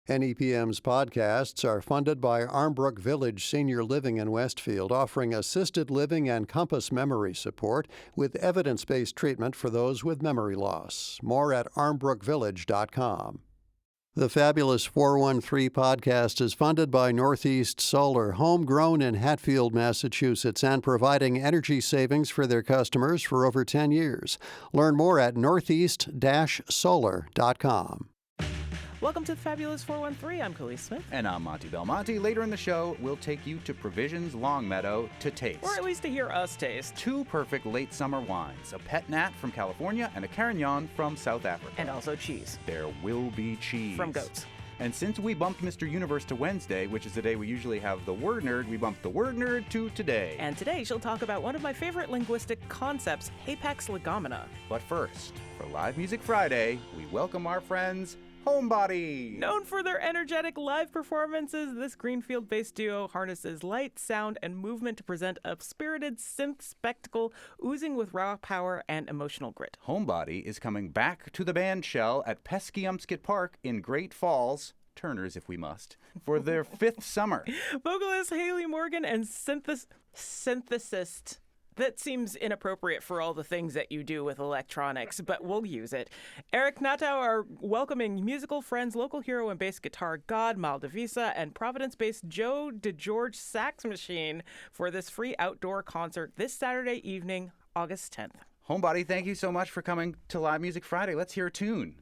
NEPM's podcasts are funded by Armbrook Village Senior Living in Westfield, offering assisted living and compass memory support with evidence-based treatment for those with memory loss. More at armbrookvillage.com. The Fabulous 413 podcast is funded by Northeast Solar, homegrown in Hatfield, Massachusetts, and providing energy savings for their customers for over 10 years. Learn more at northeast-solar.com. Welcome to the Fabulous 413. I'm Khalees Smith. And I'm Monty Belmonte. Later in the show, we'll take you to Provisions Longmeadow to taste. Or at least to hear us taste. Two perfect late summer wines, a Pet Nat from California and a Carignan from South Africa. And also cheese. There will be cheese. From goats. And since we bumped Mr. Universe to Wednesday, which is the day we usually have the Word Nerd, we bumped the Word Nerd to today. And today she'll talk about one of my favorite linguistic concepts, Hapax legomena. But first, for Live Music Friday, we welcome our friends, Homebody. Known for their energetic live performances, this Greenfield-based duo harnesses light, sound, and movement to present a spirited synth spectacle oozing with raw power and emotional grit. Homebody is coming back to the band shell at Peskyumskit Park in Great Falls, Turners if we must, for their fifth summer. Vocalist Haley Morgan and synthesist. That seems inappropriate for all the things that you do with electronics, but we'll use it. Eric Nattau are welcoming musical friends, local hero and bass guitar god Maldivisa, and Providence-based Joe DeGeorge sax machine for this free outdoor concert this Saturday evening, August 10th. Homebody, thank you so much for coming to Live Music Friday. Let's hear a tune.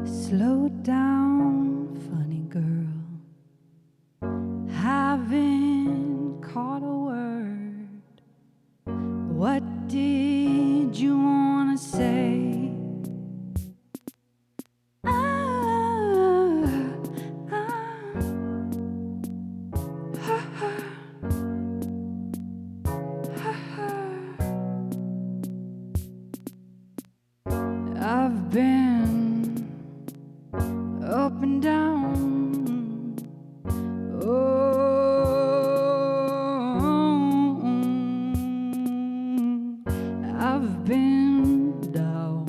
Slow down, funny girl. Haven't caught a word. What did you want to say? I've been up and down. I've been down,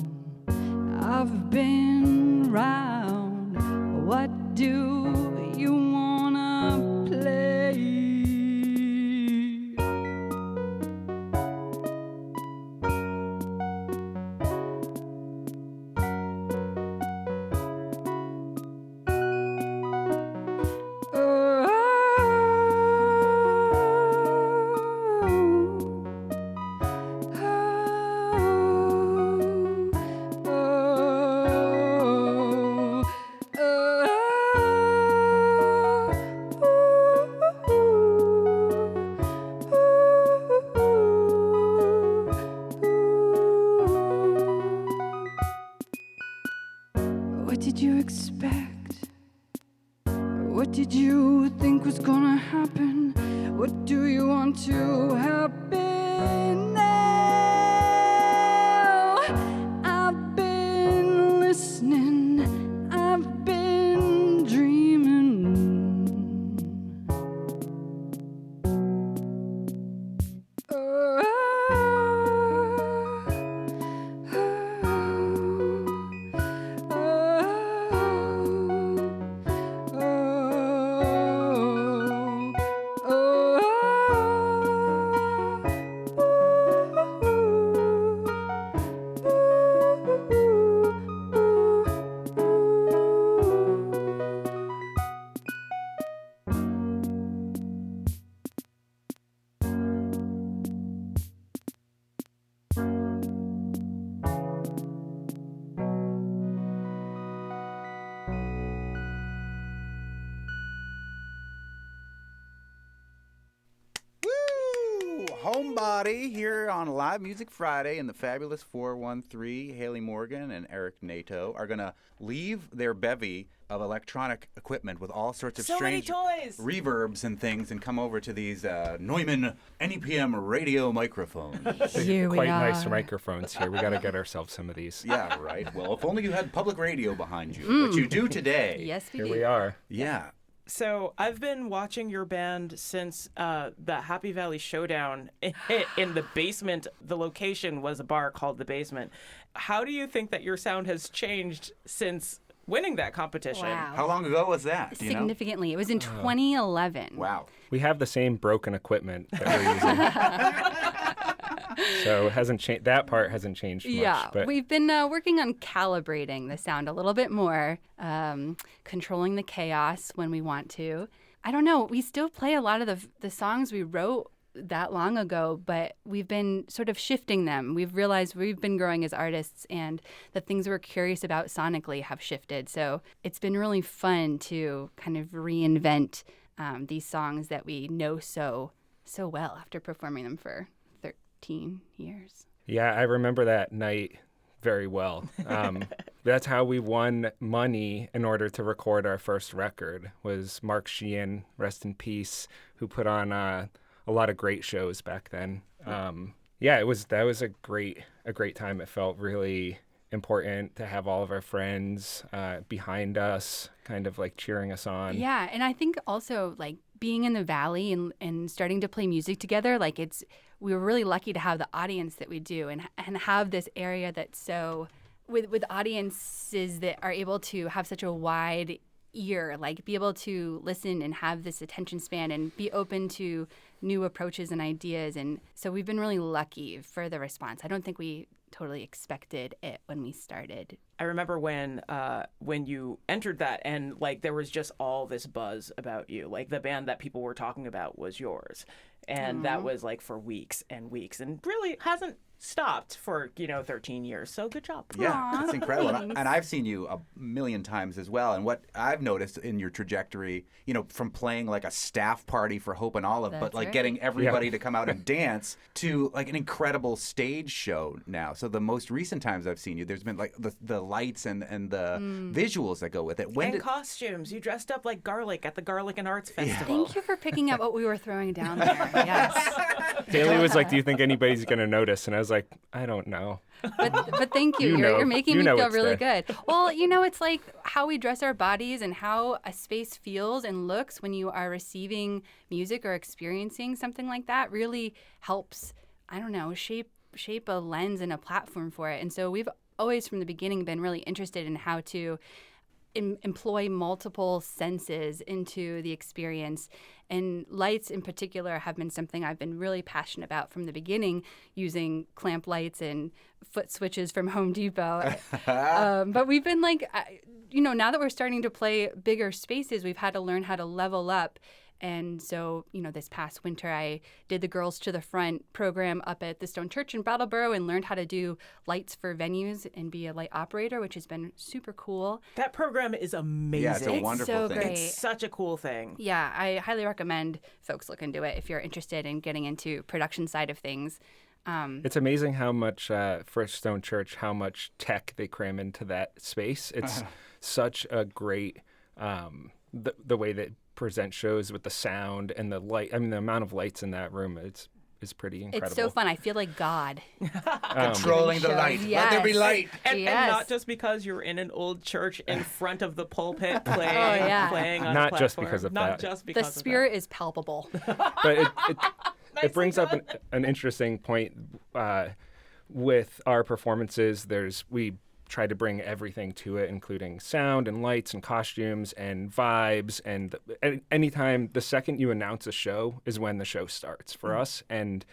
I've been round. What do you wanna play? What did you expect? What did you think was gonna happen? What do you want to happen now? I've been listening, I've been dreaming. Homebody here on Live Music Friday, and the Fabulous 413, Haley Morgan and Eric Nato, are going to leave their bevy of electronic equipment with all sorts of strange toys, reverbs and things and come over to these Neumann NEPM radio microphones. Here we Quite are. nice microphones here. We got to get ourselves some of these. Yeah, right. Well, if only you had public radio behind you, but you do today. Yes, we Here do. we are. Yeah. So I've been watching your band since the Happy Valley Showdown in the basement. The location was a bar called The Basement. How do you think that your sound has changed since winning that competition. Wow. How long ago was that? Do you know? Significantly. It was in 2011. Wow. We have the same broken equipment that we're using. So it hasn't changed. That part hasn't changed much. Yeah, But we've been working on calibrating the sound a little bit more, controlling the chaos when we want to. I don't know. We still play a lot of the songs we wrote that long ago, but we've been sort of shifting them. We've realized we've been growing as artists, and the things we're curious about sonically have shifted. So it's been really fun to kind of reinvent these songs that we know so well after performing them for 13 years. yeah, I remember that night very well. That's how we won money in order to record our first record. Was Mark Sheehan, rest in peace, who put on a lot of great shows back then. That was a great time. It felt really important to have all of our friends behind us, kind of like cheering us on. Yeah, and I think also like being in the Valley and starting to play music together, like we were really lucky to have the audience that we do and have this area that's so with audiences that are able to have such a wide ear, like be able to listen and have this attention span and be open to new approaches and ideas. And so we've been really lucky for the response. I don't think we totally expected it when we started. I remember when you entered that and like there was just all this buzz about you. Like the band that people were talking about was yours. And that was like for weeks and weeks and really hasn't stopped for 13 years. So good job. Yeah, Aw, it's incredible. thanks. And I've seen you a million times as well. And what I've noticed in your trajectory, from playing like a staff party for Hope and Olive, but That's like right. getting everybody to come out and dance to like an incredible stage show now. So the most recent times I've seen you, there's been like the lights and the visuals that go with it. And costumes. You dressed up like Garlic at the Garlic and Arts Festival. Thank you for picking up what we were throwing down there. Yes. Haley was like, "Do you think anybody's gonna notice?" And I was like, "I don't know." But thank you. You know. You're making You me know feel it's really there. good. Well, it's like how we dress our bodies and how a space feels and looks when you are receiving music or experiencing something like that really helps, I don't know, shape a lens and a platform for it. And so we've always from the beginning been really interested in how to employ multiple senses into the experience. And lights in particular have been something I've been really passionate about from the beginning, using clamp lights and foot switches from Home Depot. But we've been like, now that we're starting to play bigger spaces, we've had to learn how to level up. And so, this past winter, I did the Girls to the Front program up at the Stone Church in Brattleboro and learned how to do lights for venues and be a light operator, which has been super cool. That program is amazing. Yeah, it's a wonderful so thing. great. It's such a cool thing. Yeah, I highly recommend folks look into it if you're interested in getting into production side of things. It's amazing how much for Stone Church, how much tech they cram into that space. It's such a great the way that present shows with the sound and the light. I mean, the amount of lights in that room is pretty incredible. It's so fun. I feel like God. Controlling the light. Let there be Yes. light. And Yes. not just because you're in an old church in front of the pulpit playing, yeah. playing on Not a just platform. because of Not that. just The because of spirit is palpable. But it brings up an interesting point with our performances. We try to bring everything to it, including sound and lights and costumes and vibes. And anytime, the second you announce a show is when the show starts for us. And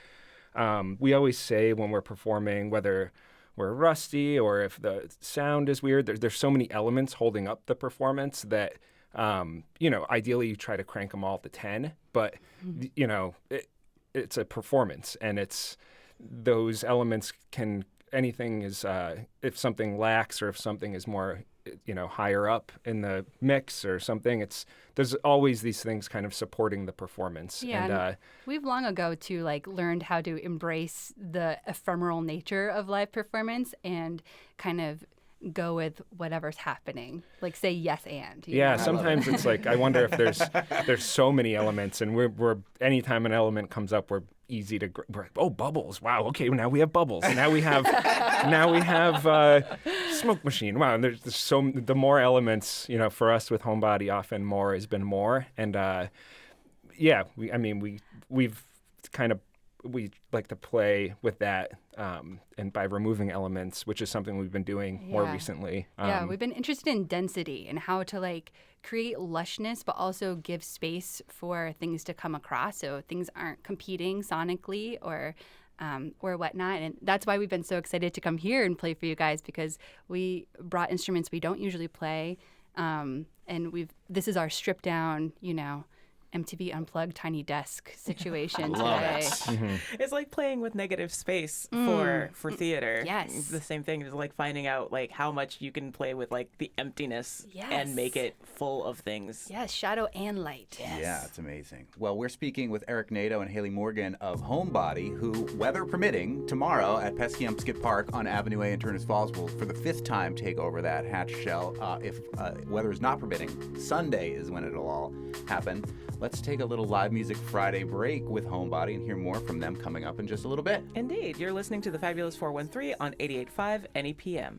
we always say when we're performing, whether we're rusty or if the sound is weird, there's so many elements holding up the performance that, ideally you try to crank them all to 10. But, it's a performance, and it's those elements can anything is if something lacks or if something is more higher up in the mix or something, there's always these things kind of supporting the performance. Yeah, And we've long ago too learned how to embrace the ephemeral nature of live performance and kind of go with whatever's happening. Like say yes and. you yeah, know? sometimes it's like I wonder if there's so many elements, and we're anytime an element comes up, we're easy to bubbles. Wow, okay, now we have bubbles. Now we have smoke machine. Wow, and there's the more elements, for us with Homebody, often more has been more. And we've kind of we like to play with that, and by removing elements, which is something we've been doing more recently. We've been interested in density and how to like create lushness, but also give space for things to come across, so things aren't competing sonically or whatnot. And that's why we've been so excited to come here and play for you guys, because we brought instruments we don't usually play, and this is our stripped down, MTV Unplugged Tiny Desk situation today. It's like playing with negative space for theater. Yes. It's the same thing as like finding out like how much you can play with like the emptiness and make it full of things. Yes, shadow and light. Yes. Yeah, it's amazing. Well, we're speaking with Eric Nadeau and Haley Morgan of Homebody, who, weather permitting, tomorrow at Peskyumskit Park on Avenue A in Turners Falls will, for the 5th time, take over that hatch shell. If weather is not permitting, Sunday is when it'll all happen. Let's take a little Live Music Friday break with Homebody and hear more from them coming up in just a little bit. Indeed. You're listening to the Fabulous 413 on 88.5 NEPM.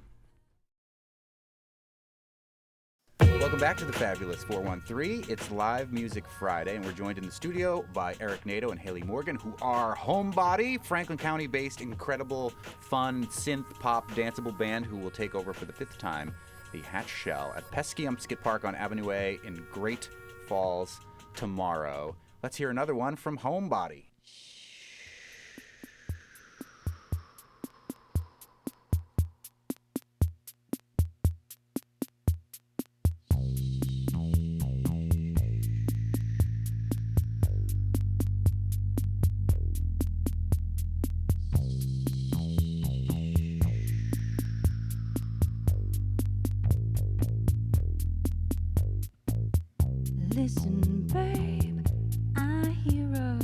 Welcome back to the Fabulous 413. It's Live Music Friday, and we're joined in the studio by Eric Nadeau and Haley Morgan, who are Homebody, Franklin County-based, incredible, fun, synth-pop, danceable band who will take over for the 5th time the Hatch Shell at Peskyumskit Park on Avenue A in Great Falls tomorrow. Let's hear another one from Homebody. Listen, babe, I hear a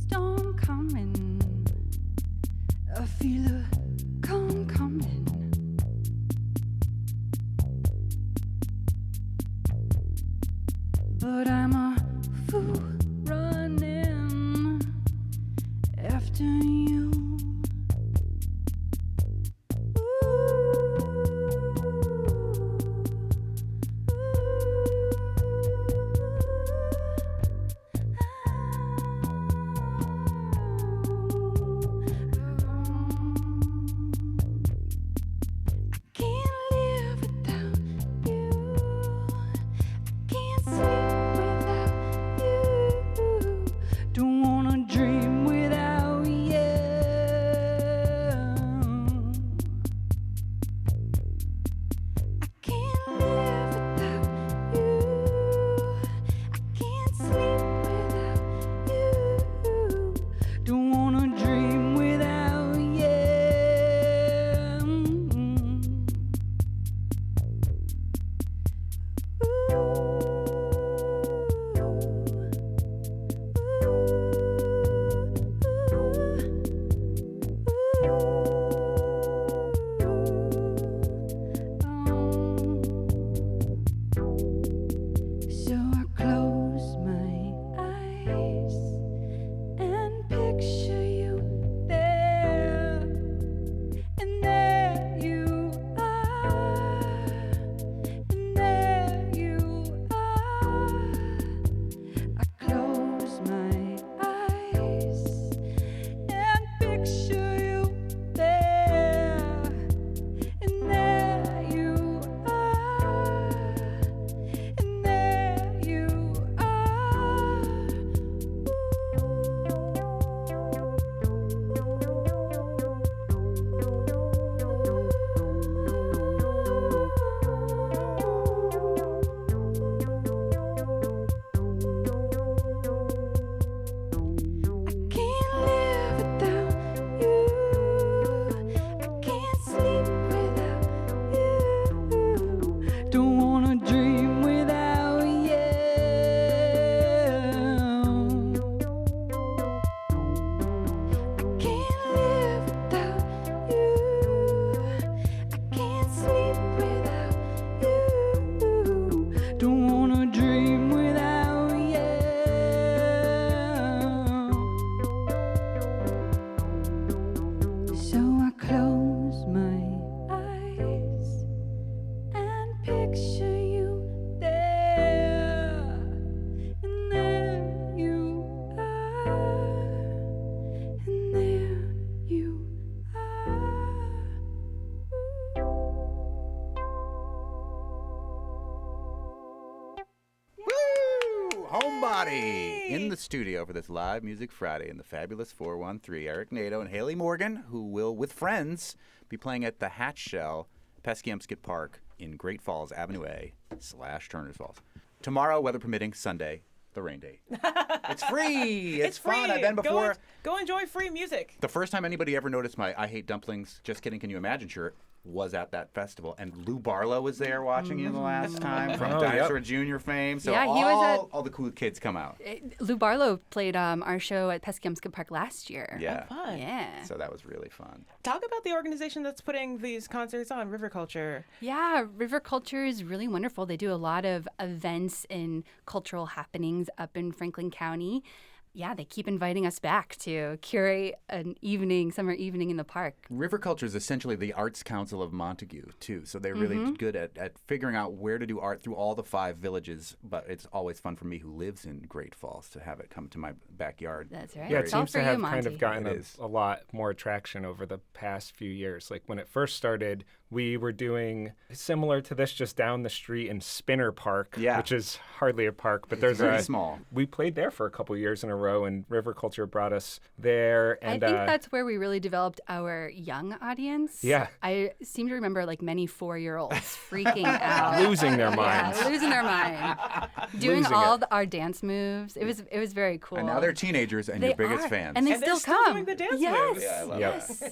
storm coming. I feel a calm coming. But I'm a fool running after you. Don't wanna dream without you. Homebody in the studio for this live Music Friday in the fabulous 413. Eric Nadeau and Haley Morgan, who will, with friends, be playing at the Hatch Shell, Peskyemskit Park in Great Falls, Avenue A / Turner's Falls. Tomorrow, weather permitting, Sunday, the rain date. It's free. It's fun. free. I've been before. Go enjoy free music. The first time anybody ever noticed my I Hate Dumplings, Just Kidding, Can You Imagine shirt was at that festival. And Lou Barlow was there watching you the last time from Dinosaur Jr. fame. So Yeah, he was all the cool kids come out. Lou Barlow played our show at Peskyemskit Park last year. Yeah. Fun. Yeah. So that was really fun. Talk about the organization that's putting these concerts on, River Culture. Yeah, River Culture is really wonderful. They do a lot of events and cultural happenings up in Franklin County. Yeah, they keep inviting us back to curate an summer evening in the park. River Culture is essentially the Arts Council of Montague, too. So they're really good at figuring out where to do art through all the 5 villages. But it's always fun for me, who lives in Great Falls, to have it come to my backyard. That's right. Yeah, it It's all seems for to you, have Monty. kind of gotten It is. a lot more traction over the past few years. Like when it first started, we were doing similar to this just down the street in Spinner Park, which is hardly a park, but there's very small. We played there for a couple years in a row, and River Culture brought us there. And I think that's where we really developed our young audience. Yeah. I seem to remember like many 4-year-olds freaking out. losing their minds. Yeah, losing their mind. Doing Losing all it. our dance moves. It was very cool. And now they're teenagers and They your biggest are, fans. And they And still they're still come. doing the dance yes. moves. Yeah, I love yes.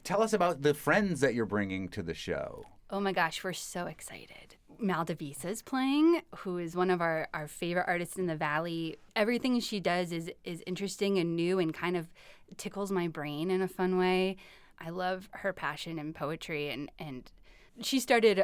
Tell us about the friends that you're bringing to the show. Oh my gosh, we're so excited. Mal Devisa's playing, who is one of our favorite artists in the Valley. Everything she does is interesting and new and kind of tickles my brain in a fun way. I love her passion and poetry, and she started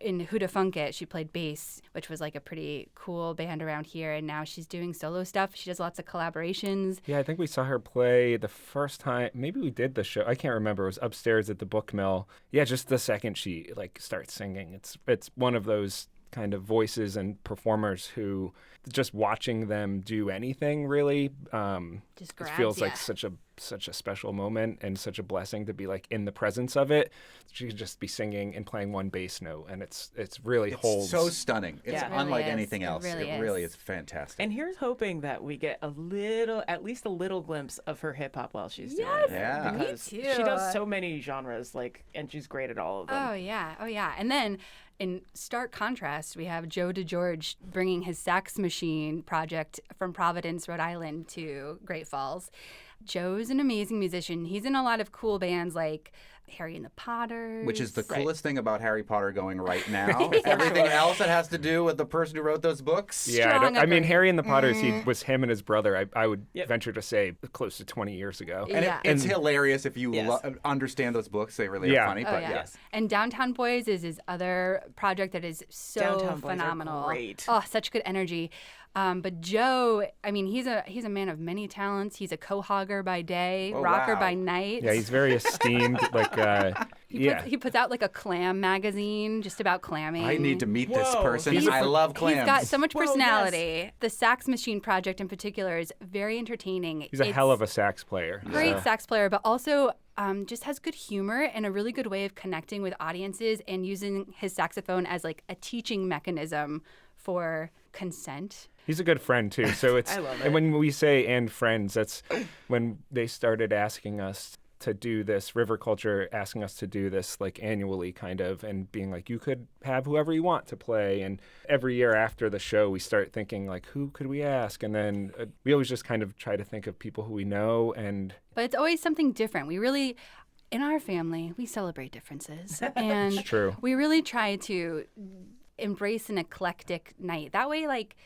in Huda Funkit. She played bass, which was like a pretty cool band around here, and now she's doing solo stuff. She does lots of collaborations. Yeah, I think we saw her play the first time. Maybe we did the show. I can't remember. It was upstairs at the Book Mill. Yeah, just the second she starts singing. It's one of those kind of voices and performers who just watching them do anything really Just it grabs feels ya. like such a special moment and such a blessing to be like in the presence of it. She could just be singing and playing one bass note, and it's really holds. So stunning. It's Yeah. It really unlike is. anything It else. really It is. really is fantastic. And here's hoping that we get at least a little glimpse of her hip hop while she's doing Yes, it. Yeah. me Because too. she does so many genres, and she's great at all of them. Oh yeah. And then in stark contrast, we have Joe DeGeorge bringing his sax machine project from Providence, Rhode Island to Great Falls. Joe's an amazing musician. He's in a lot of cool bands like Harry and the Potters. Which is the Right. coolest thing about Harry Potter going right now. Everything else that has to do with the person who wrote those books. Yeah, Strong I mean, agree. Harry and the Potters, he was him and his brother, I would Yep. venture to say close to 20 years ago. And Yeah. it's hilarious if you Yes. understand those books. They really Yeah. are funny. Oh, But yeah. yes. And Downtown Boys is his other project that is so Downtown Boys are phenomenal. great. Oh, such good energy. But Joe, I mean, he's a man of many talents. He's a co-hogger by day, Oh, rocker wow. by night. Yeah, he's very esteemed. He puts out like a clam magazine just about clamming. I need to meet this Whoa. person. He's a I love clams. He's got so much Whoa, yes. personality. The Sax Machine project in particular is very entertaining. He's a hell of a sax player. Great so. sax player, but also just has good humor and a really good way of connecting with audiences and using his saxophone as like a teaching mechanism for consent. He's a good friend too. So it's I love it. and when we say and friends, that's when they started asking us to do this, River Culture asking us to do this like annually kind of, and being like, you could have whoever you want to play. And every year after the show, we start thinking like, who could we ask? And then we always just kind of try to think of people who we know. And But it's always something different. We really, in our family, we celebrate differences. And it's true. we really try to embrace an eclectic night. That way, like,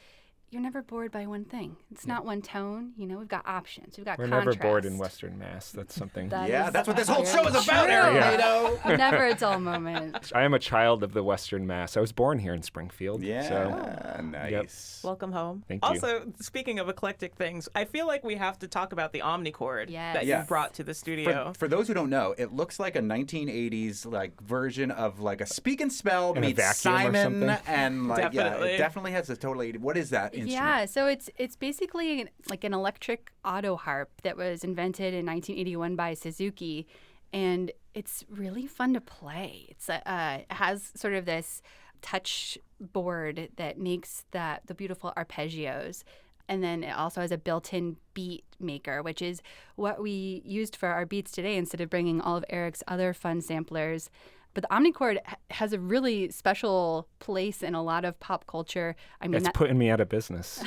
you're never bored by one thing. It's not one tone. You know, we've got options. We've got We're contrast. never bored in Western Mass. That's something. Yeah, is that's what this whole very show is about, true. Eric Yeah. Nadeau. Never a dull moment. I am a child of the Western Mass. I was born here in Springfield. Yeah, So nice. Welcome home. Thank you. Also, speaking of eclectic things, I feel like we have to talk about the Omnichord Yes. that Yeah. you brought to the studio. For those who don't know, it looks like a 1980s like version of like a Speak and Spell In a meets vacuum or Simon, something? and like yeah, Definitely. it definitely has a totally. What is that instrument? Yeah, so it's basically like an electric auto harp that was invented in 1981 by Suzuki, and it's really fun to play. It's it has sort of this touch board that makes the beautiful arpeggios. And then it also has a built-in beat maker, which is what we used for our beats today instead of bringing all of Eric's other fun samplers. But the Omnichord has a really special place in a lot of pop culture. I mean, It's putting me out of business.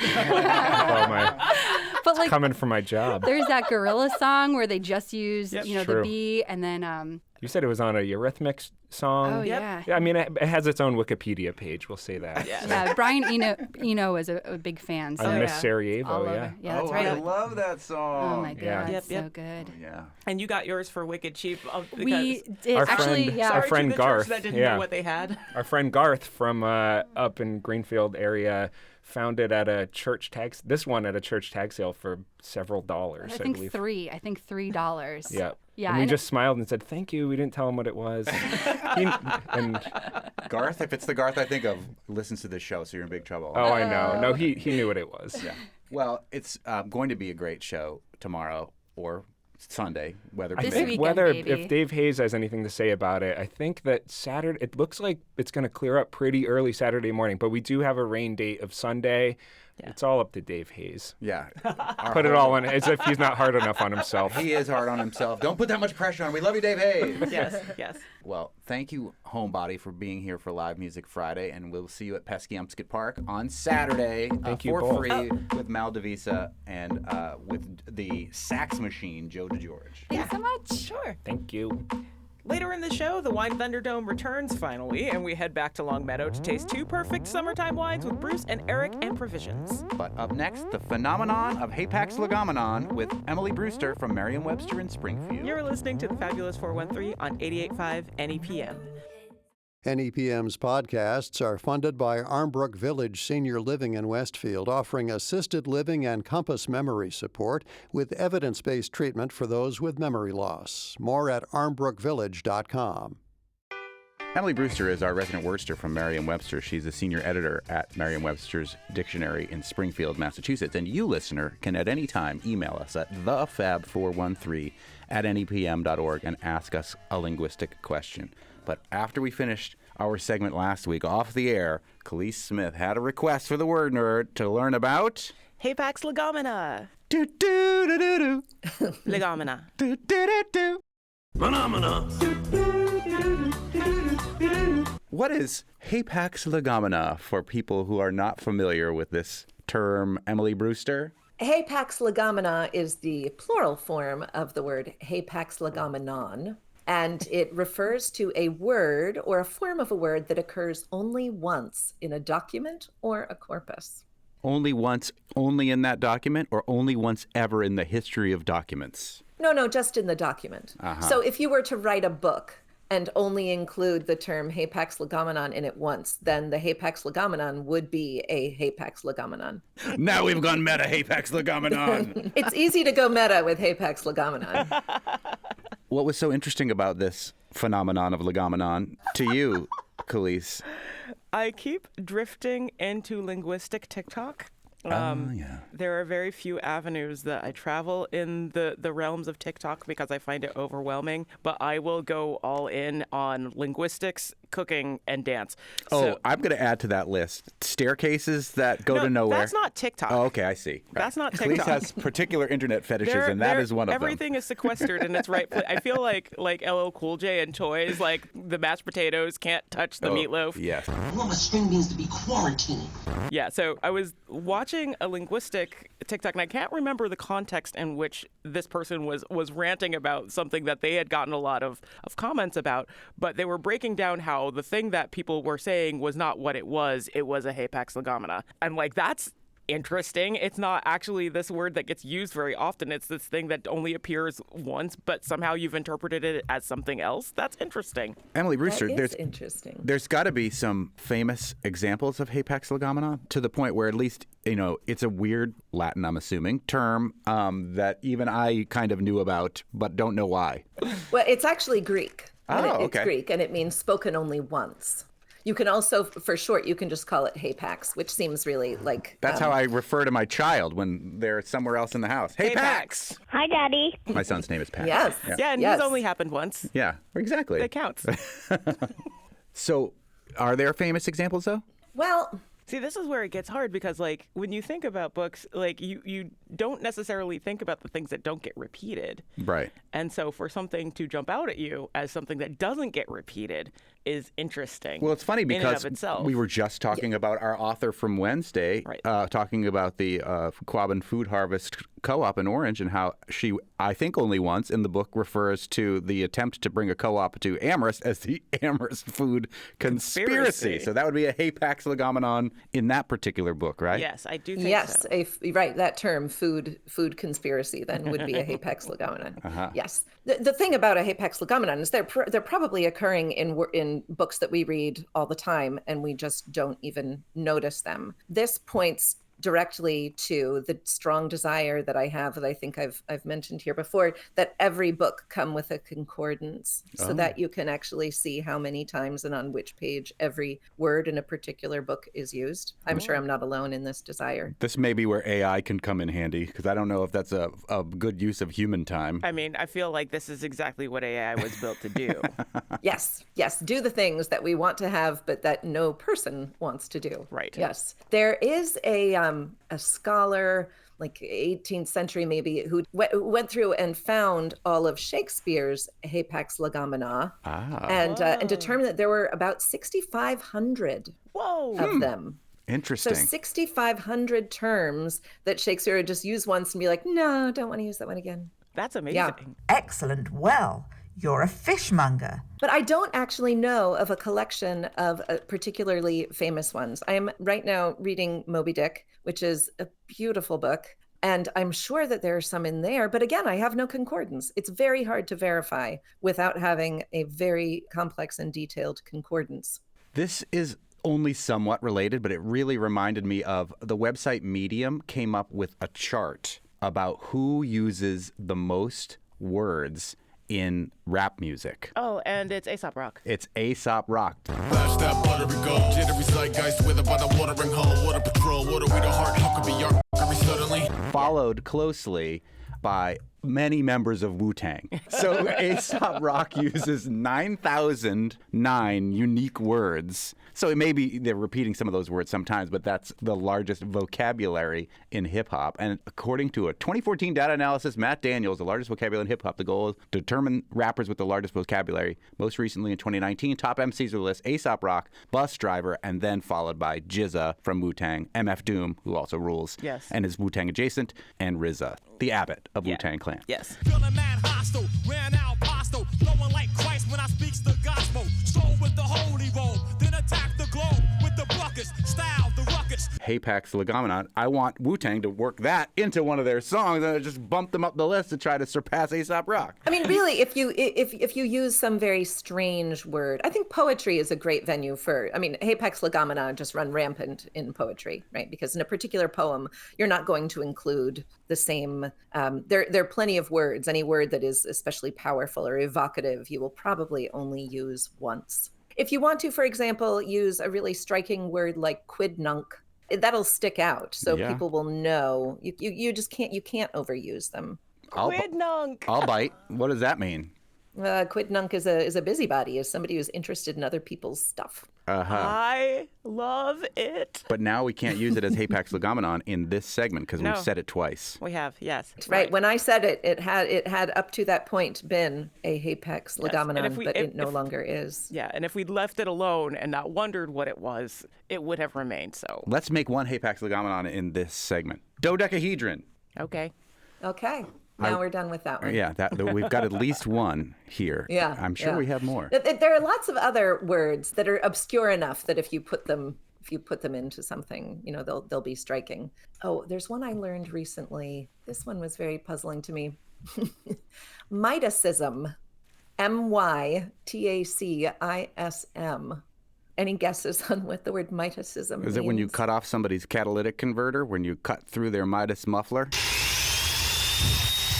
It's coming from my job. There's that Gorilla song where they just use, the True. B, and then You said it was on a Eurythmics song. oh yeah. Yeah, I mean, it has its own Wikipedia page. We'll say that. Yeah, Brian Eno is a big fan. So On Miss all Sarajevo, over. yeah. Yeah, that's Oh, right. I love that song. Oh my god, Yeah. Yep, it's yep. so good. Yeah. And you got yours for wicked cheap. We did Our actually, friend- yeah. our Sorry friend to the church Garth, that didn't yeah. know what they had. Our friend Garth from up in Greenfield area found it at a church tag. This one at a church tag sale for several dollars. I think believe. $3. Yeah. Yeah, And we and- just smiled and said, "Thank you." We didn't tell him what it was. And Garth, if it's the Garth I think of, listens to this show, so you're in big trouble. oh, I know. No, he knew what it was. Yeah. Well, it's going to be a great show tomorrow or Sunday, weather I This permitting. think weekend, whether baby. if Dave Hayes has anything to say about it, I think that Saturday, it looks like it's going to clear up pretty early Saturday morning, but we do have a rain date of Sunday. It's all up to Dave Hayes. Yeah. Put it all on as if he's not hard enough on himself. He is hard on himself. Don't put that much pressure on him. We love you, Dave Hayes. Yes, yes. Well, thank you, Homebody, for being here for Live Music Friday, and we'll see you at Peskyumskit Park on Saturday Thank you for both. free with Mal Devisa and with the sax machine, Joe DeGeorge. Thanks so much. Sure. Thank you. Later in the show, the Wine Thunderdome returns finally, and we head back to Longmeadow to taste two perfect summertime wines with Bruce and Eric and Provisions. But up next, the phenomenon of Hapax legomenon with Emily Brewster from Merriam-Webster in Springfield. You're listening to the Fabulous 413 on 88.5 NEPM. NEPM's podcasts are funded by Armbrook Village Senior Living in Westfield, offering assisted living and compass memory support with evidence-based treatment for those with memory loss. More at armbrookvillage.com. Emily Brewster is our resident wordster from Merriam-Webster. She's a senior editor at Merriam-Webster's Dictionary in Springfield, Massachusetts. And you, listener, can at any time email us at thefab413@nepm.org and ask us a linguistic question. But after we finished our segment last week off the air, Khalees Smith had a request for the word nerd to learn about... Hapax legomena. Do-do-do-do-do. Legomena. Do-do-do-do. What is Hapax legomena for people who are not familiar with this term, Emily Brewster? Hapax legomena is the plural form of the word Hapax legomenon, and it refers to a word or a form of a word that occurs only once in a document or a corpus. Only once, only in that document, or only once ever in the history of documents? No, just in the document. So if you were to write a book and only include the term Hapax legomenon in it once, then the Hapax legomenon would be a Hapax legomenon. Now we've gone meta Hapax legomenon. It's easy to go meta with Hapax legomenon. What was so interesting about this phenomenon of legomenon to you, Khalees? I keep drifting into linguistic TikTok. Yeah. There are very few avenues that I travel in the realms of TikTok because I find it overwhelming, but I will go all in on linguistics, cooking, and dance. I'm going to add to that list staircases that go to nowhere. That's not TikTok. Oh, okay, I see. That's not Khalees TikTok. has particular internet fetishes, and that is one of them. Everything is sequestered in its right place. I feel like LL Cool J and Toys, like the mashed potatoes can't touch the meatloaf. Yes. I want my string beans to be quarantined. Yeah, so I was watching a linguistic TikTok, and I can't remember the context in which this person was ranting about something that they had gotten a lot of comments about, but they were breaking down how the thing that people were saying was not what it was a Hapax legomena. I'm like, that's interesting. It's not actually this word that gets used very often. It's this thing that only appears once, but somehow you've interpreted it as something else. That's interesting. Emily Brewster, That is interesting. there's got to be some famous examples of Hapax legomena to the point where at least, it's a weird Latin, I'm assuming, term that even I kind of knew about, but don't know why. Well, it's actually Greek. And Oh, It's okay. Greek, and it means spoken only once. You can also, for short, you can just call it Hapax, which seems really like... That's how I refer to my child when they're somewhere else in the house. Hey, Pax! Hi, Daddy. My son's name is Pax. Yes. Yeah, and Yes. he's only happened once. Yeah, exactly. That counts. So, are there famous examples, though? Well, See, this is where it gets hard because, like, when you think about books, like, you don't necessarily think about the things that don't get repeated. Right. And so for something to jump out at you as something that doesn't get repeated is interesting. Well, it's funny in and because of itself. we were just talking about our author from Wednesday, Right. talking about the Quabbin Food Harvest Co-op in Orange and how she, I think only once in the book, refers to the attempt to bring a co-op to Amherst as the Amherst Food Conspiracy. So that would be a Hapax legomenon in that particular book, right? Yes, I do think yes, so. right. That term, food conspiracy, then would be a Hapax legomenon. Yes. The thing about a Hapax legomenon is they're probably occurring in books that we read all the time, and we just don't even notice them. This points directly to the strong desire that I have, that I think I've mentioned here before, that every book come with a concordance so that you can actually see how many times and on which page every word in a particular book is used. I'm sure I'm not alone in this desire. This may be where AI can come in handy, because I don't know if that's a good use of human time. I mean, I feel like this is exactly what AI was built to do. Yes, do the things that we want to have, but that no person wants to do. Right. Yes. There is a scholar, like 18th century maybe, who went through and found all of Shakespeare's Hapax legomena and determined that there were about 6,500 of them. Interesting. So 6,500 terms that Shakespeare would just use once and be like, no, don't want to use that one again. That's amazing. Yeah. Excellent. Well, you're a fishmonger. But I don't actually know of a collection of particularly famous ones. I am right now reading Moby Dick, which is a beautiful book. And I'm sure that there are some in there. But again, I have no concordance. It's very hard to verify without having a very complex and detailed concordance. This is only somewhat related, but it really reminded me of the website Medium came up with a chart about who uses the most words in rap music. Oh, and it's Aesop Rock. It's Aesop Rock. Flash that buttery gold, jittery zeitgeist, withered by the watering hole. Water patrol, what are we the heart? How could be our suddenly? Followed closely by many members of Wu-Tang. So Aesop Rock uses 9,009 unique words. So it may be they're repeating some of those words sometimes, but that's the largest vocabulary in hip-hop. And according to a 2014 data analysis, Matt Daniels, the largest vocabulary in hip-hop, the goal is to determine rappers with the largest vocabulary. Most recently in 2019, top MCs of the list, Aesop Rock, Bus Driver, and then followed by GZA from Wu-Tang, MF Doom, who also rules, and is Wu-Tang adjacent, and RZA, the abbot of Wu-Tang Clan. Yes. Feeling mad hostile, ran out postal, flowing like Christ when I speaks the gospel. Stroll with the holy roll, then attack the globe with the buckets, style the ruckus. Hapax legomenon. I want Wu-Tang to work that into one of their songs and just bump them up the list to try to surpass Aesop Rock. I mean, really, if you use some very strange word, I think poetry is a great venue for, I mean, Hapax legomena just run rampant in poetry, right? Because in a particular poem, you're not going to include the same, there are plenty of words. Any word that is especially powerful or evocative, you will probably only use once. If you want to, for example, use a really striking word like quidnunc, that'll stick out, so people will know. You just can't overuse them. Quidnunc. I'll bite. What does that mean? Quidnunc is a busybody, is somebody who's interested in other people's stuff. I love it. But now we can't use it as Hapax legomenon in this segment because we've said it twice. We have, yes. Right. When I said it, it had up to that point been a Hapax legomenon, but it no longer is. Yeah, and if we'd left it alone and not wondered what it was, it would have remained so. Let's make one Hapax legomenon in this segment. Dodecahedron. Okay. Now we're done with that one. Yeah, we've got at least one here. Yeah. I'm sure we have more. There are lots of other words that are obscure enough that if you put them into something, they'll be striking. Oh, there's one I learned recently. This one was very puzzling to me. Mytacism. Mytacism. Any guesses on what the word mytacism means? Is it when you cut off somebody's catalytic converter, when you cut through their Midas muffler?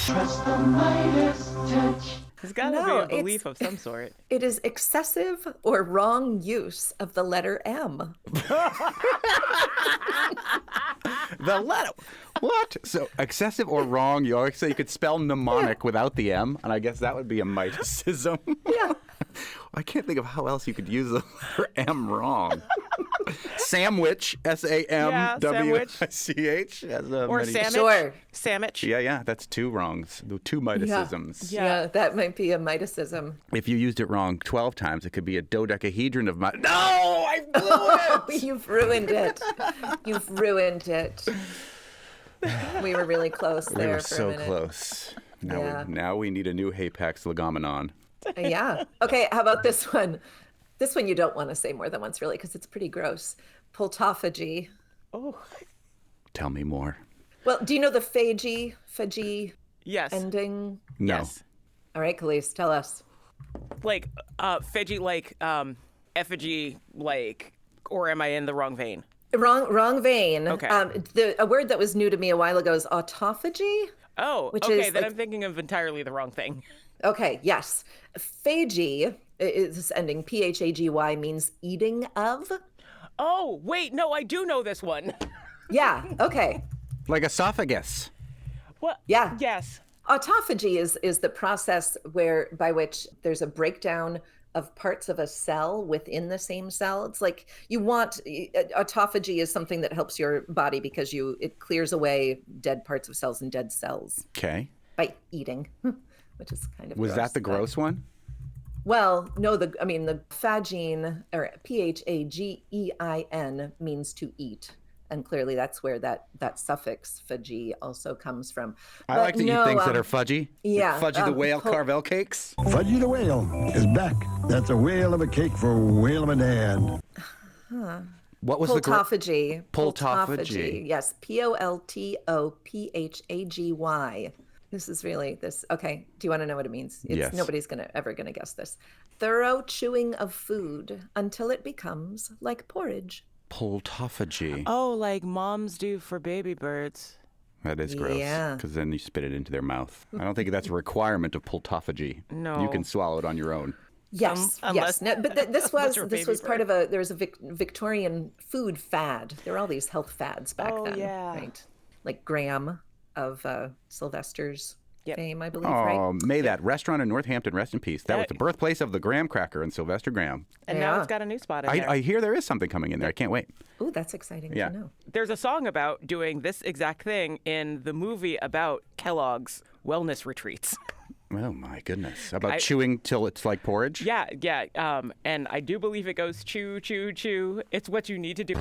Trust the Midas touch. There's got to be a belief of some sort. It is excessive or wrong use of the letter M. The letter. What? So excessive or wrong, you always say you could spell mnemonic without the M, and I guess that would be a myticism. Yeah. I can't think of how else you could use the letter M wrong. Sandwich, S-A-M-W-I-C-H. Or sandwich. Sure. Sandwich. Yeah, that's two wrongs. The two mitocisms. Yeah, that might be a mitocism. If you used it wrong 12 times, it could be a dodecahedron of No, I blew it! You've ruined it. You've ruined it. We were really close there We were for a so minute. close. Yeah. Now we need a new Hapax legomenon. Yeah. Okay, how about this one? This one you don't want to say more than once, really, because it's pretty gross. Pultophagy. Oh. Tell me more. Well, do you know the phagy Yes. ending? No. Yes. All right, Khalees, tell us. Like Fiji, like effigy, like, or am I in the wrong vein? Wrong vein. Okay. A word that was new to me a while ago is autophagy. Oh, Which okay. is Then like- I'm thinking of entirely the wrong thing. Okay, yes. Phagy is ending P-H-A-G-Y means eating of. Oh, wait, no, I do know this one. Yeah, okay. Like esophagus. What? Yeah. Yes. Autophagy is the process by which there's a breakdown of parts of a cell within the same cell. It's like autophagy is something that helps your body because it clears away dead parts of cells and dead cells Okay. by eating, which is kind of Was gross, that the but- gross one? Well, no, the phagine, or P-H-A-G-E-I-N, means to eat. And clearly that's where that suffix phagy also comes from. I like to eat things that are fudgy. yeah, Like Fudgy the Whale Carvel cakes. Fudgy the Whale is back. That's a whale of a cake for a whale of a dad. What was the Pultophagy. Pultophagy. Yes, P-O-L-T-O-P-H-A-G-Y. This is really this. Okay, do you want to know what it means? Yes. Nobody's ever gonna guess this. Thorough chewing of food until it becomes like porridge. Pultophagy. Oh, like moms do for baby birds. That is gross. Yeah. Because then you spit it into their mouth. I don't think that's a requirement of pultophagy. No. You can swallow it on your own. Yes, unless- yes. No, but this unless was you're a this baby was part of there was a Victorian food fad. There were all these health fads back Oh, then, yeah. right? Like Graham of Sylvester's Yep. fame, I believe, Oh, right? may that restaurant in Northampton rest in peace. That was the birthplace of the graham cracker and Sylvester Graham. And now Yeah. it's got a new spot in there. I hear there is something coming in there. I can't wait. Oh, that's exciting Yeah. to know. There's a song about doing this exact thing in the movie about Kellogg's wellness retreats. Oh, my goodness. About chewing till it's like porridge? Yeah. And I do believe it goes chew, chew, chew. It's what you need to do.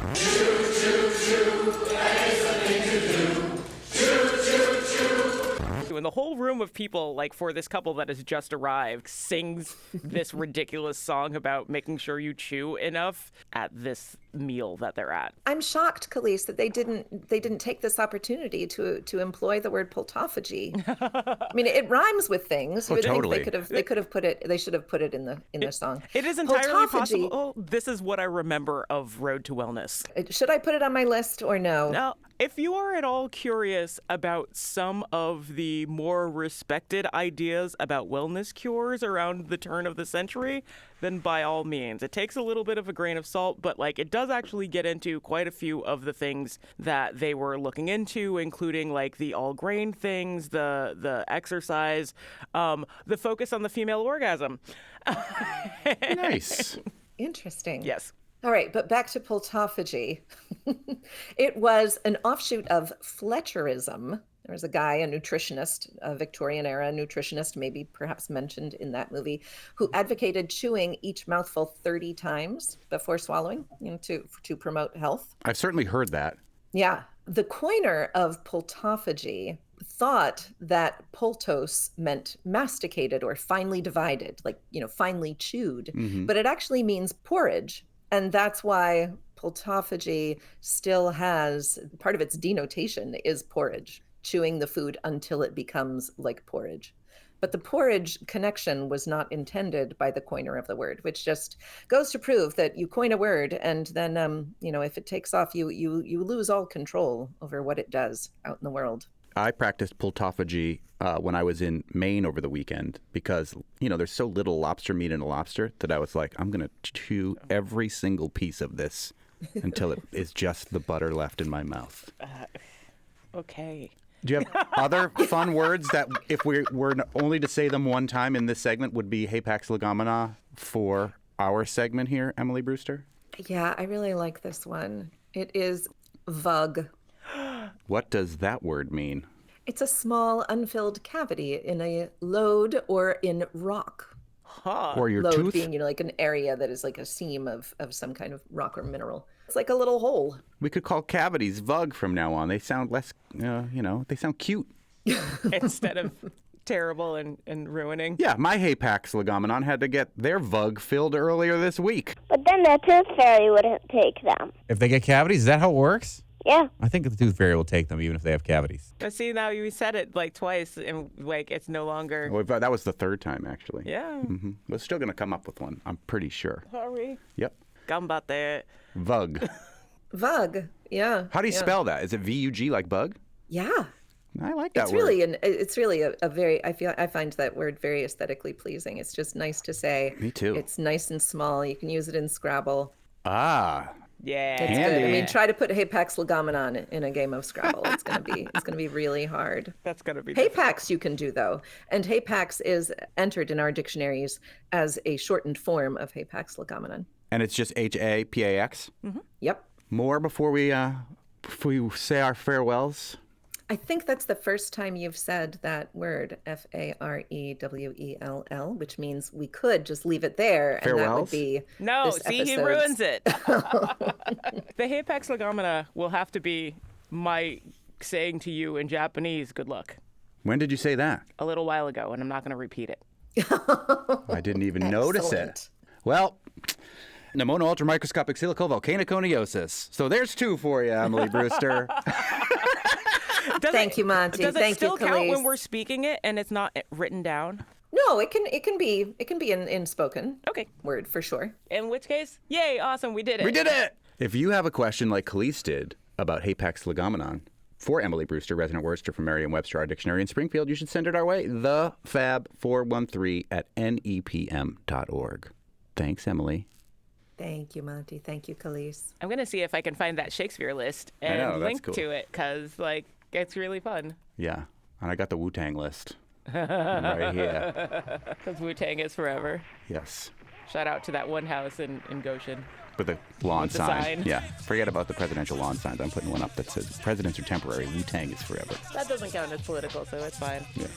And the whole room of people, like for this couple that has just arrived, sings this ridiculous song about making sure you chew enough at this meal that they're at. I'm shocked, Khalees, that they didn't take this opportunity to employ the word pultophagy. I mean, it rhymes with things. Oh, You would think totally. they should have put it in the song. It is entirely Pultophagy. possible. This is what I remember of Road to Wellness. Should I put it on my list or no? Now, if you are at all curious about some of the more respected ideas about wellness cures around the turn of the century, then by all means. It takes a little bit of a grain of salt, but like it does actually get into quite a few of the things that they were looking into, including like the all grain things, the exercise, the focus on the female orgasm. Nice. Interesting. Yes. All right, but back to pultophagy. It was an offshoot of Fletcherism. There was a guy, a nutritionist, a Victorian era nutritionist, maybe perhaps mentioned in that movie, who advocated chewing each mouthful 30 times before swallowing, to promote health. I've certainly heard that. Yeah. The coiner of pultophagy thought that pultos meant masticated or finely divided, like, finely chewed, but it actually means porridge. And that's why pultophagy still has, part of its denotation is porridge, chewing the food until it becomes like porridge. But the porridge connection was not intended by the coiner of the word, which just goes to prove that you coin a word and then, if it takes off, you lose all control over what it does out in the world. I practiced pultophagy when I was in Maine over the weekend because, there's so little lobster meat in a lobster that I was like, I'm going to chew every single piece of this until it is just the butter left in my mouth. Okay. Do you have other fun words that if we were only to say them one time in this segment would be Hapax legomena for our segment here, Emily Brewster? Yeah, I really like this one. It is vug. What does that word mean? It's a small unfilled cavity in a lode or in rock. Huh. Or your Lode tooth? being, like an area that is like a seam of some kind of rock or mineral. It's like a little hole. We could call cavities vug from now on. They sound less, they sound cute. Instead of terrible and ruining. Yeah, my Hapax legomenon had to get their vug filled earlier this week. But then the tooth fairy wouldn't take them. If they get cavities, is that how it works? Yeah. I think the tooth fairy will take them even if they have cavities. But see, now you said it like twice, and like it's no longer. Well, that was the third time, actually. Yeah. Mm-hmm. We're still going to come up with one, I'm pretty sure. Sorry. Yep. Gambate. Vug. Vug. Yeah. How do you yeah. spell that? Is it V-U-G like bug? Yeah. I like that It's word. it's really a very, I find that word very aesthetically pleasing. It's just nice to say. Me too. It's nice and small. You can use it in Scrabble. Ah. Yeah. It's Handy. good. I mean, try to put Hapax legomenon in a game of Scrabble. It's gonna be really hard. That's gonna be. Hapax you can do though, and Hapax is entered in our dictionaries as a shortened form of Hapax legomenon. And it's just Hapax? Mm-hmm. Yep. More before we say our farewells? I think that's the first time you've said that word, farewell, which means we could just leave it there, and that would be No, this see, he episode's- ruins it. The Hapax legomena will have to be my saying to you in Japanese, good luck. When did you say that? A little while ago, and I'm not going to repeat it. I didn't even notice it. Well, pneumono ultramicroscopic silicovolcaniconiosis. So there's two for you, Emily Brewster. Thank you, Monty. Does it Thank still you, count Khalees. when we're speaking it and it's not written down? No, it can be in spoken. Okay. Word for sure. In which case, yay, awesome, we did it. We did it! If you have a question like Khalees did about Hapax legomenon for Emily Brewster, resident wordster from Merriam-Webster, our dictionary in Springfield, you should send it our way, thefab413@nepm.org. Thanks, Emily. Thank you, Monty. Thank you, Khalees. I'm going to see if I can find that Shakespeare list I and know, that's link cool. to it, because, like, it's really fun. Yeah, and I got the Wu-Tang list right here. Because Wu-Tang is forever. Yes. Shout out to that one house in Goshen. With the lawn With the sign. sign. Yeah. Forget about the presidential lawn signs. I'm putting one up that says presidents are temporary, Wu-Tang is forever. That doesn't count as political, so it's fine. Yeah.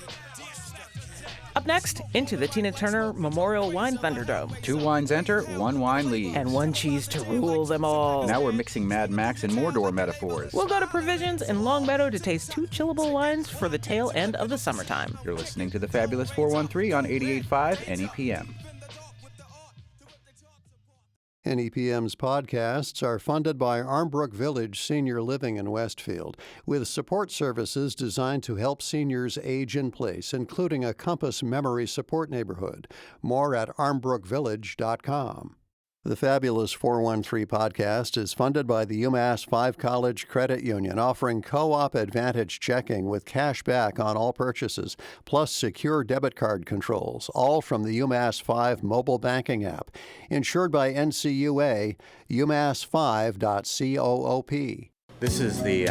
Up next, into the Tina Turner Memorial Wine Thunderdome. 2 wines enter, 1 wine leaves. And 1 cheese to rule them all. Now we're mixing Mad Max and Mordor metaphors. We'll go to Provisions in Longmeadow to taste 2 chillable wines for the tail end of the summertime. You're listening to the Fabulous 413 on 88.5 NEPM. NEPM's podcasts are funded by Armbrook Village Senior Living in Westfield, with support services designed to help seniors age in place, including a Compass Memory Support Neighborhood. More at armbrookvillage.com. The Fabulous 413 podcast is funded by the UMass 5 College Credit Union, offering co-op advantage checking with cash back on all purchases, plus secure debit card controls, all from the UMass 5 mobile banking app. Insured by NCUA, umass5.coop. This is the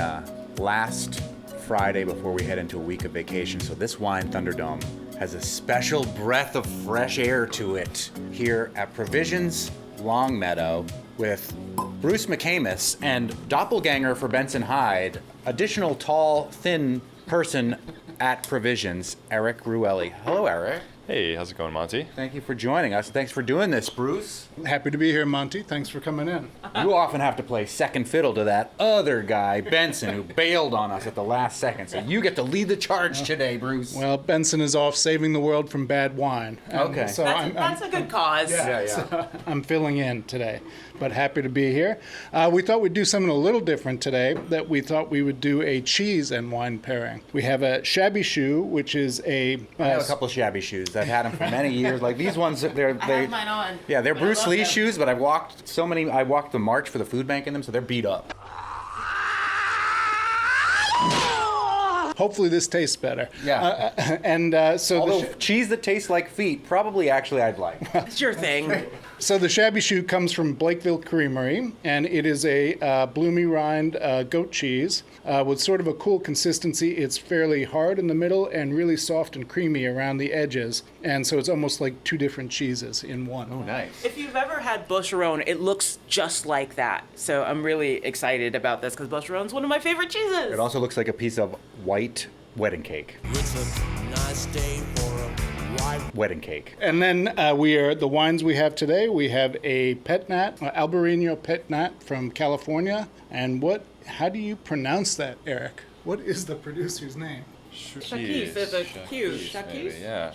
last Friday before we head into a week of vacation, so this wine Thunderdome has a special breath of fresh air to it here at Provisions Longmeadow with Bruce McAmis and doppelganger for Benson Hyde, additional tall, thin person at Provisions, Eric Rueli. Hello, Eric. Hey, how's it going, Monty? Thank you for joining us. Thanks for doing this, Bruce. Happy to be here, Monty. Thanks for coming in. You often have to play second fiddle to that other guy, Benson, who bailed on us at the last second. So you get to lead the charge today, Bruce. Well, Benson is off saving the world from bad wine. Okay. So That's a good cause. Yeah. So I'm filling in today, but happy to be here. We thought we'd do something a little different today, that we thought we would do a cheese and wine pairing. We have a Chabichou, which is a... I have a couple of Chabichous. I've had them for many years. Like these ones, I have mine on. Yeah, they're But I Bruce love Lee them. shoes, but I walked the march for the food bank in them, so they're beat up. hopefully this tastes better. Yeah. So although cheese that tastes like feet, probably actually I'd like. It's your thing. So the Chabichou comes from Blakeville Creamery, and it is a bloomy rind goat cheese with sort of a cool consistency. It's fairly hard in the middle and really soft and creamy around the edges, and so it's almost like two different cheeses in one. Oh, nice. If you've ever had Boucheron, it looks just like that. So I'm really excited about this because Boucheron's one of my favorite cheeses. It also looks like a piece of white wedding cake. It's a nice day for a white Wedding cake. And then the wines we have today, we have a Petnat, Albarino Petnat from California. And how do you pronounce that, Eric? What is the producer's name? Chaki's. There's a Q. Chaki's? Yeah.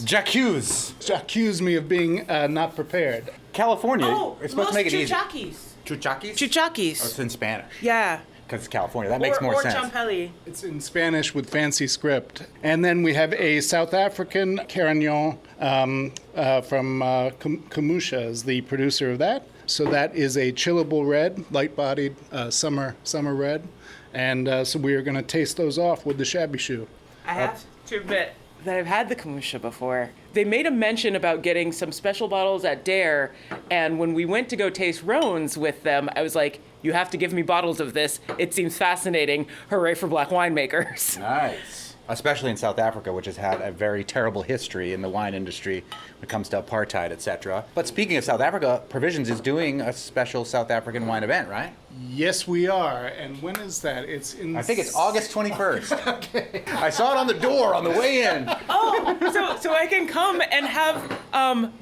J'accuse. Accuse me of being not prepared. California. Oh, it's supposed to make it easy. Chuchakis. Chuchakis? Chuchakis. Oh, it's in Spanish. Yeah. Because it's California. That makes more sense. Or Champelli. It's in Spanish with fancy script. And then we have a South African Carignan from Kamusha is the producer of that. So that is a chillable red, light-bodied summer red. And so we are going to taste those off with the Chabichou. I have to admit that I've had the Kamusha before. They made a mention about getting some special bottles at Dare, and when we went to go taste Rhones with them, I was like, you have to give me bottles of this. It seems fascinating. Hooray for black winemakers. Nice. Especially in South Africa, which has had a very terrible history in the wine industry when it comes to apartheid, etc. But speaking of South Africa, Provisions is doing a special South African wine event, right? Yes, we are. And when is that? It's in... I think it's August 21st. Okay. I saw it on the door on the way in. Oh, so I can come and have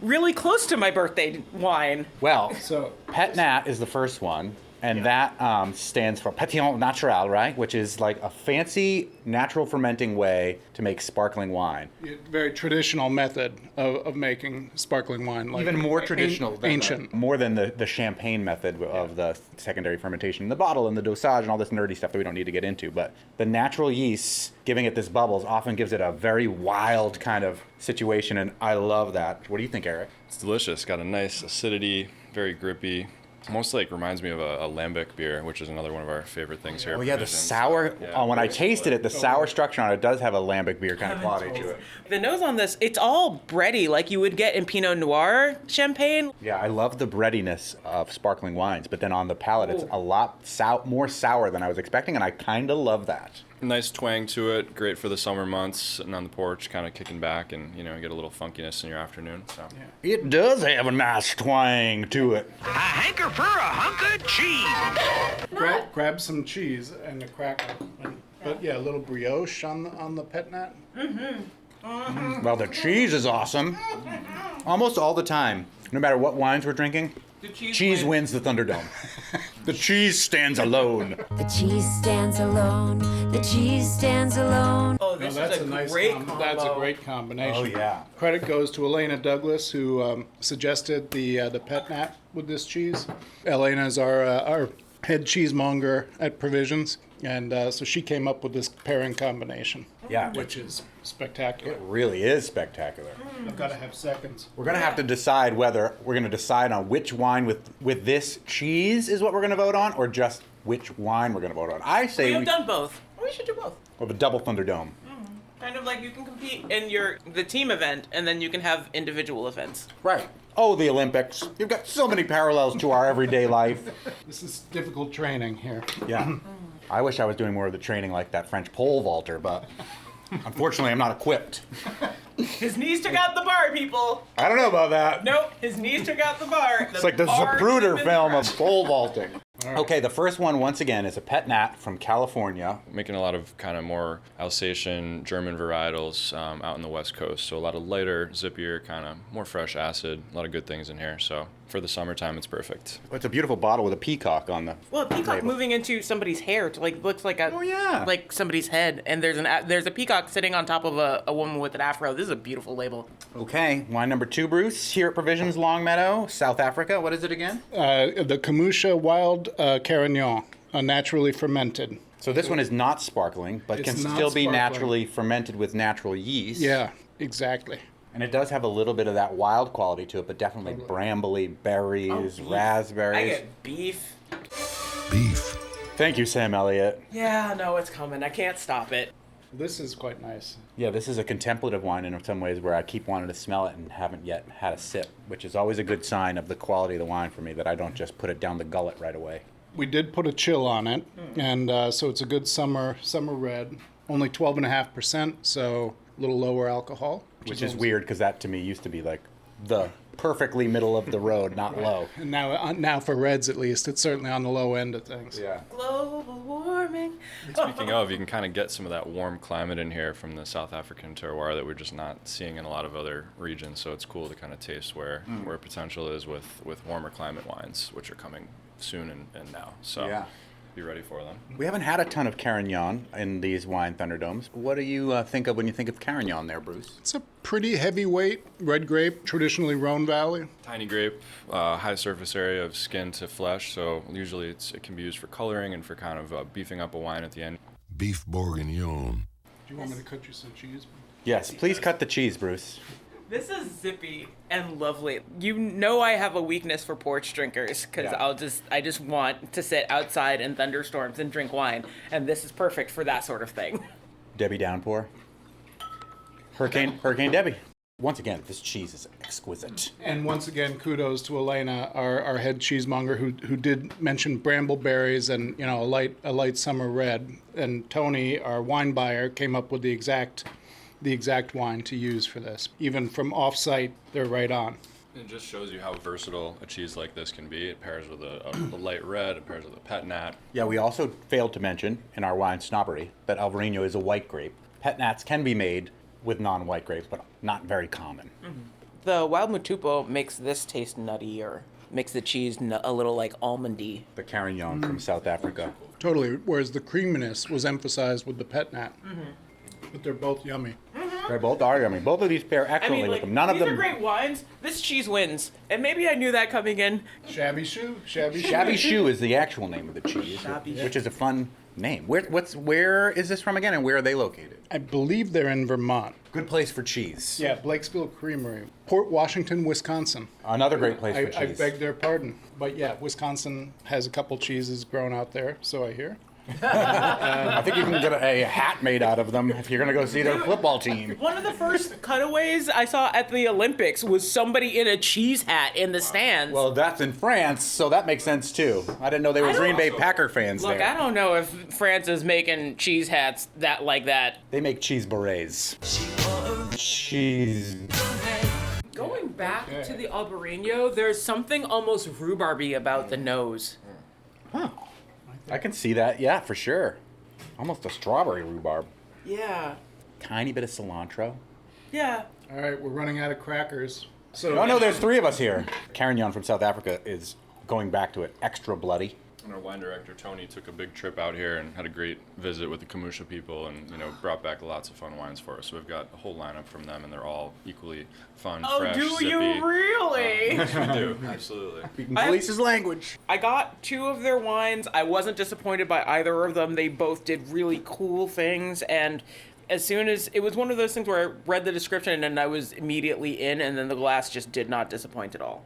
really close to my birthday wine. Well, so Petnat is the first one. And that stands for Pétillant Naturel, right? Which is like a fancy natural fermenting way to make sparkling wine. Very traditional method of making sparkling wine. Like even more traditional. Ancient. More than the champagne method of the secondary fermentation in the bottle and the dosage and all this nerdy stuff that we don't need to get into. But the natural yeast, giving it this bubbles, often gives it a very wild kind of situation. And I love that. What do you think, Eric? It's delicious. Got a nice acidity, very grippy. Almost like reminds me of a lambic beer, which is another one of our favorite things here. Oh yeah, the sour. Yeah. When I tasted it, the sour structure on it does have a lambic beer kind of quality to it. The nose on this, it's all bready, like you would get in Pinot Noir champagne. Yeah, I love the breadiness of sparkling wines, but then on the palate, it's a lot more sour than I was expecting, and I kind of love that. Nice twang to it. Great for the summer months, sitting on the porch, kind of kicking back, and get a little funkiness in your afternoon. So it does have a nice twang to it. A hanker for a hunk of cheese. Grab some cheese and a cracker. But yeah, a little brioche on the Petnat. Well, the cheese is awesome. Almost all the time, no matter what wines we're drinking, cheese wins the Thunderdome. The cheese stands alone. The cheese stands alone. The cheese stands alone. Oh, this that's is a nice great combo. That's a great combination. Oh yeah. Credit goes to Elena Douglas, who suggested the Petnat with this cheese. Elena is our head cheesemonger at Provisions, and so she came up with this pairing combination. Yeah, which is spectacular. It really is spectacular. I've got to have seconds. We're gonna have to decide whether we're gonna decide on which wine with this cheese is what we're gonna vote on, or just which wine we're gonna vote on. I say we have done both. We should do both. Or the double Thunderdome. Kind of like you can compete in the team event, and then you can have individual events. Right. Oh, the Olympics. You've got so many parallels to our everyday life. This is difficult training here. Yeah. I wish I was doing more of the training like that French pole vaulter, but unfortunately I'm not equipped. His knees took out the bar, people. I don't know about that. Nope, his knees took out the bar. It's like the Zapruder film of pole vaulting. Right. Okay, the first one, once again, is a Petnat from California. Making a lot of kind of more Alsatian, German varietals out in the West Coast. So a lot of lighter, zippier, kind of more fresh acid. A lot of good things in here. So for the summertime, it's perfect. It's a beautiful bottle with a peacock on the Well, a peacock label. Moving into somebody's hair to looks like like somebody's head, and there's a peacock sitting on top of a woman with an afro. This is a beautiful label. Okay, wine number 2, Bruce, here at Provisions Longmeadow, South Africa. What is it again? The Kamusha Wild Carignan, naturally fermented. So this one is not sparkling, but can still be naturally fermented with natural yeast. Yeah, exactly. And it does have a little bit of that wild quality to it, but definitely brambly berries, raspberries. I get beef. Beef. Thank you, Sam Elliott. Yeah, no, it's coming. I can't stop it. This is quite nice. Yeah, this is a contemplative wine in some ways where I keep wanting to smell it and haven't yet had a sip, which is always a good sign of the quality of the wine for me, that I don't just put it down the gullet right away. We did put a chill on it, and so it's a good summer red. Only 12.5%, so a little lower alcohol. Which is weird, because that to me used to be like the perfectly middle of the road, not low. And now for reds at least, it's certainly on the low end of things. Yeah. Global warming. Speaking of, you can kind of get some of that warm climate in here from the South African terroir that we're just not seeing in a lot of other regions. So it's cool to kind of taste where potential is with warmer climate wines, which are coming soon and now. So yeah. Be ready for them. We haven't had a ton of Carignan in these wine Thunderdomes. What do you think of when you think of Carignan there, Bruce? It's a pretty heavyweight red grape, traditionally Rhone Valley. Tiny grape, high surface area of skin to flesh, so usually it can be used for coloring and for kind of beefing up a wine at the end. Beef bourguignon. Do you want me to cut you some cheese? Yes, please cut the cheese, Bruce. This is zippy and lovely. You know I have a weakness for porch drinkers because I just want to sit outside in thunderstorms and drink wine, and this is perfect for that sort of thing. Debbie Downpour. Hurricane Debbie. Once again, this cheese is exquisite. And once again, kudos to Elena, our head cheesemonger, who did mention brambleberries and a light summer red. And Tony, our wine buyer, came up with the exact wine to use for this. Even from off-site, they're right on. It just shows you how versatile a cheese like this can be. It pairs with a light red, it pairs with a pet nat. Yeah, we also failed to mention in our wine snobbery that Alvarinho is a white grape. Pet nats can be made with non-white grapes, but not very common. Mm-hmm. The Wild Mutupo makes this taste nutty, or makes the cheese a little like almondy. The Carignan from South Africa. Totally, whereas the creaminess was emphasized with the pet nat. But they're both yummy. They both are yummy. Both of these pair excellently with them. None of these them. are great wines. This cheese wins, and maybe I knew that coming in. Chabichou. Chabichou is the actual name of the cheese, which is a fun name. Where is this from again, and where are they located? I believe they're in Vermont. Good place for cheese. Yeah, Blakesville Creamery. Port Washington, Wisconsin. Another great place for I cheese. beg their pardon. But yeah, Wisconsin has a couple cheeses grown out there, so I hear. I think you can get a hat made out of them if you're going to go see their football team. One of the first cutaways I saw at the Olympics was somebody in a cheese hat in the stands. Well, that's in France, so that makes sense too. I didn't know they were Green Bay Packer fans Look, there. I don't know if France is making cheese hats like that. They make cheese berets. Cheese. Going back to the Albarino, there's something almost rhubarby about the nose. Huh. I can see that, yeah, for sure. Almost a strawberry rhubarb. Yeah. Tiny bit of cilantro. Yeah. All right, we're running out of crackers. Oh no, there's three of us here. Carignan from South Africa is going back to it extra bloody. And our wine director, Tony, took a big trip out here and had a great visit with the Kamusha people and, brought back lots of fun wines for us. So we've got a whole lineup from them, and they're all equally fun, fresh, do zippy. you really? Yes, we do. Absolutely. Speaking Police's language. I got 2 of their wines. I wasn't disappointed by either of them. They both did really cool things, and as soon as it was one of those things where I read the description and I was immediately in, and then the glass just did not disappoint at all.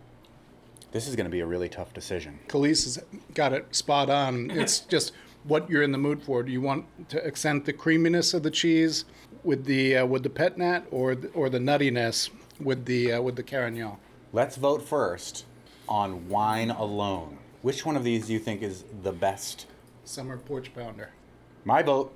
This is going to be a really tough decision. Khalees has got it spot on. It's just what you're in the mood for. Do you want to accent the creaminess of the cheese with the pet nat, or the nuttiness with the Carignan? Let's vote first on wine alone. Which one of these do you think is the best? Summer Porch Pounder. My vote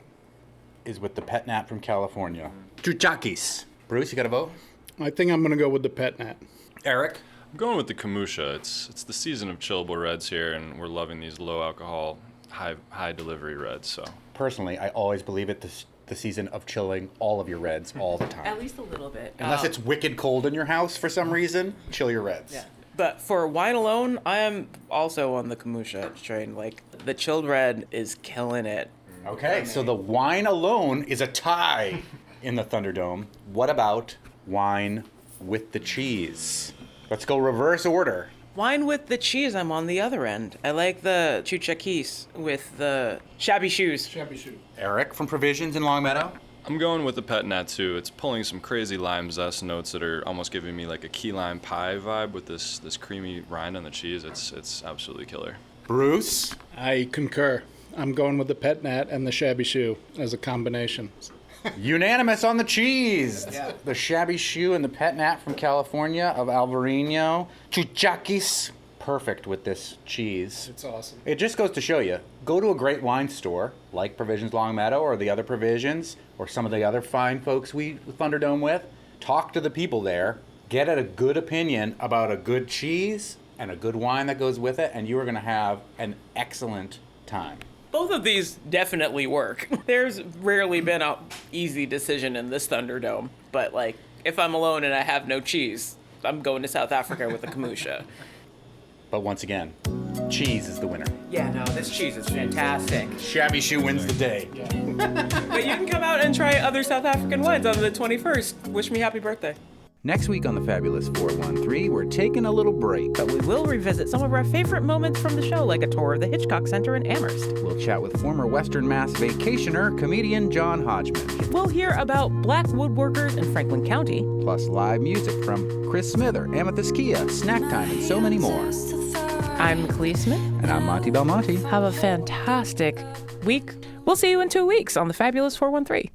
is with the pet nat from California. Chuchakis. Bruce, you got a vote? I think I'm going to go with the pet nat. Eric? I'm going with the Kamusha. It's the season of chillable reds here, and we're loving these low alcohol, high delivery reds. So personally, I always believe it's the season of chilling all of your reds all the time. At least a little bit. Unless it's wicked cold in your house for some reason, chill your reds. Yeah. But for wine alone, I am also on the Kamusha train. Like, the chilled red is killing it. Okay, so the wine alone is a tie in the Thunderdome. What about wine with the cheese? Let's go reverse order. Wine with the cheese, I'm on the other end. I like the Chuchakis with the Chabichous. Eric from Provisions in Longmeadow? I'm going with the pet nat too. It's pulling some crazy lime zest notes that are almost giving me like a key lime pie vibe with this creamy rind on the cheese. It's absolutely killer. Bruce? I concur. I'm going with the pet nat and the Chabichou as a combination. Unanimous on the cheese. Yeah. The Chabichou and the Pet Nat from California of Alvarinho. Chuchakis. Perfect with this cheese. It's awesome. It just goes to show you, go to a great wine store like Provisions Longmeadow or the other Provisions or some of the other fine folks we Thunderdome with. Talk to the people there. Get a good opinion about a good cheese and a good wine that goes with it, and you are going to have an excellent time. Both of these definitely work. There's rarely been an easy decision in this Thunderdome, but like if I'm alone and I have no cheese, I'm going to South Africa with a Kamusha. But once again, cheese is the winner. Yeah, no, this cheese is fantastic. Chabichou wins the day. But you can come out and try other South African wines on the 21st. Wish me happy birthday. Next week on the Fabulous 413, we're taking a little break. But we will revisit some of our favorite moments from the show, like a tour of the Hitchcock Center in Amherst. We'll chat with former Western Mass vacationer, comedian John Hodgman. We'll hear about black woodworkers in Franklin County. Plus live music from Chris Smither, Amethyst Kia, Snack Time, and so many more. I'm Clee Smith. And I'm Monty Belmonte. Have a fantastic week. We'll see you in 2 weeks on the Fabulous 413.